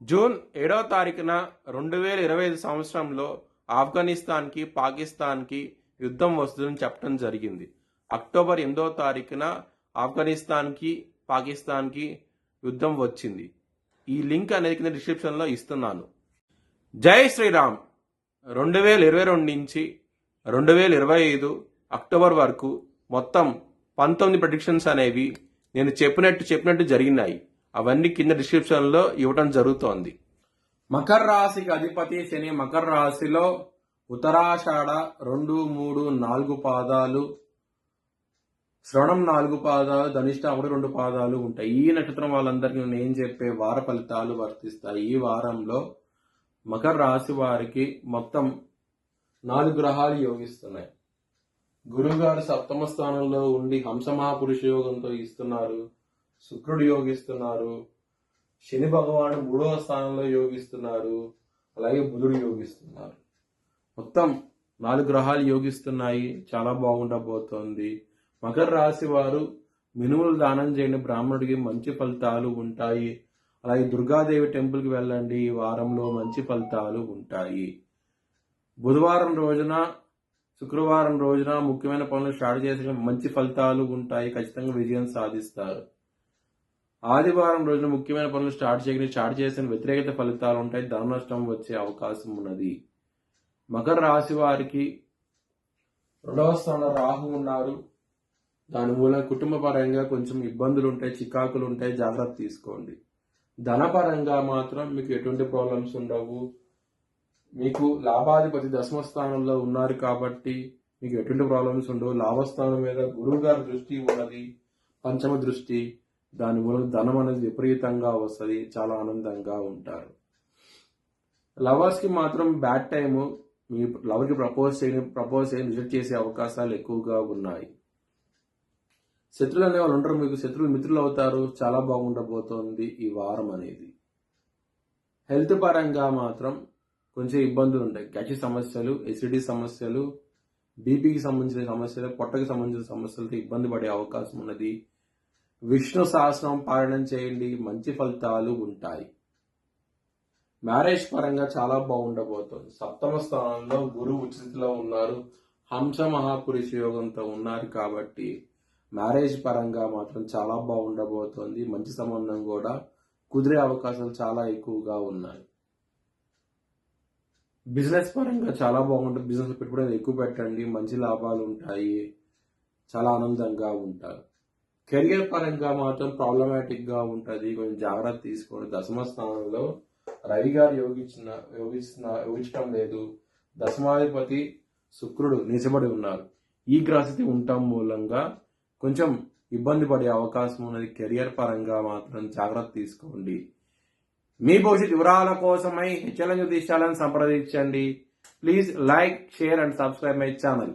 June 7వ తారీఖున 2025 సంవత్సరంలో ఆఫ్ఘనిస్తాన్కి పాకిస్తాన్కి యుద్ధం వస్తుందని చెప్పడం జరిగింది. అక్టోబర్ 8వ తారీఖున ఆఫ్ఘనిస్తాన్కి పాకిస్తాన్కి యుద్ధం వచ్చింది. ఈ లింక్ అనేది కింద డిస్క్రిప్షన్లో ఇస్తున్నాను. జై శ్రీరామ్. 2022 నుంచి 2025 అక్టోబర్ వరకు మొత్తం 19 ప్రెడిక్షన్స్ అనేవి నేను చెప్పినట్టు జరిగినాయి. అవన్నీ కింద డిస్క్రిప్షన్లో ఇవ్వటం జరుగుతోంది. మకర రాశికి అధిపతి శని మకర రాశిలో ఉత్తరాషాఢ 2, 3, 4 పాదాలు, శ్రవణం 4 పాదాలు, ధనిష్ట 1, 2 పాదాలు ఉంటాయి. ఈ నక్షత్రం వాళ్ళందరికీ నేను చెప్పే వార ఫలితాలు వర్తిస్తాయి. ఈ వారంలో మకర రాశి వారికి మొత్తం 4 గ్రహాలు యోగిస్తున్నాయి. గురువుగారు 7వ స్థానంలో ఉండి హంస మహాపురుష యోగంతో ఇస్తున్నారు. శుక్రుడు యోగిస్తున్నారు. శని భగవాను 3వ స్థానంలో యోగిస్తున్నారు. అలాగే బుధుడు యోగిస్తున్నారు. మొత్తం 4 గ్రహాలు యోగిస్తున్నాయి. చాలా బాగుండబోతోంది. మకర రాశి వారు మినుములు దానం చేయండి, బ్రాహ్మణుడికి మంచి ఫలితాలు ఉంటాయి. అలాగే దుర్గాదేవి టెంపుల్కి వెళ్ళండి, ఈ వారంలో మంచి ఫలితాలు ఉంటాయి. బుధవారం రోజున శుక్రవారం రోజున ముఖ్యమైన పనులు స్టార్ట్ చేసిన మంచి ఫలితాలు ఉంటాయి. ఖచ్చితంగా విజయం సాధిస్తారు. ఆదివారం రోజున ముఖ్యమైన పనులు స్టార్ట్ చేసిన వ్యతిరేకత ఫలితాలు ఉంటాయి. ధన నష్టం వచ్చే అవకాశం ఉన్నది. మకర రాశి వారికి 2వ స్థానంలో రాహు ఉన్నారు. దాని మూలంగా కుటుంబ పరంగా కొంచెం ఇబ్బందులు ఉంటాయి, చికాకులు ఉంటాయి. జాగ్రత్త తీసుకోండి. ధనపరంగా మాత్రం మీకు ఎటువంటి ప్రాబ్లమ్స్ ఉండవు. మీకు లాభాధిపతి 10వ స్థానంలో ఉన్నారు కాబట్టి మీకు ఎటువంటి ప్రాబ్లమ్స్ ఉండవు. లాభస్థానం మీద గురువు గారి దృష్టి ఉన్నది, పంచమ దృష్టి. దాని మూలం ధనం అనేది విపరీతంగా వస్తుంది. చాలా ఆనందంగా ఉంటారు. లవర్స్కి మాత్రం బ్యాడ్ టైము. మీ లవర్కి ప్రపోజ్ చేయని రిజెక్ట్ చేసే అవకాశాలు ఎక్కువగా ఉన్నాయి. శత్రువులు అనే వాళ్ళు ఉంటారు, మీకు శత్రువులు మిత్రులు అవుతారు. చాలా బాగుండబోతోంది ఈ వారం అనేది. హెల్త్ పరంగా మాత్రం కొంచెం ఇబ్బందులు ఉంటాయి. గ్యాస్ సమస్యలు, ఎసిడిటీ సమస్యలు, బీపీకి సంబంధించిన సమస్యలు, పొట్టకి సంబంధించిన సమస్యలతో ఇబ్బంది పడే అవకాశం ఉన్నది. విష్ణు సహస్రం పారాయణం చేయండి, మంచి ఫలితాలు ఉంటాయి. మ్యారేజ్ పరంగా చాలా బాగుండబోతోంది. 7వ స్థానంలో గురువు ఉచితలో ఉన్నారు. హంస మహాపురుష యోగంతో ఉన్నారు కాబట్టి మ్యారేజ్ పరంగా మాత్రం చాలా బాగుండబోతోంది. మంచి సంబంధం కూడా కుదిరే అవకాశాలు చాలా ఎక్కువగా ఉన్నాయి. బిజినెస్ పరంగా చాలా బాగుంటుంది. బిజినెస్ పెట్టుబడి ఎక్కువ పెట్టండి, మంచి లాభాలు ఉంటాయి. చాలా ఆనందంగా ఉంటారు. కెరియర్ పరంగా మాత్రం ప్రాబ్లమాటిక్ గా ఉంటుంది. కొంచెం జాగ్రత్త తీసుకోండి. 10వ స్థానంలో రవి గారు యోగించడం లేదు. దశమాధిపతి శుక్రుడు నిజబడి ఉన్నారు. ఈ గ్రహస్థితి ఉండటం మూలంగా కొంచెం ఇబ్బంది పడే అవకాశం ఉన్నది. కెరియర్ పరంగా మాత్రం జాగ్రత్త తీసుకోండి. మీ భవిష్యత్ వివరాల కోసమై హెచ్ఎల్ఎన్ జ్యోతిష్యాలను సంప్రదించండి. Please like, share and subscribe my channel.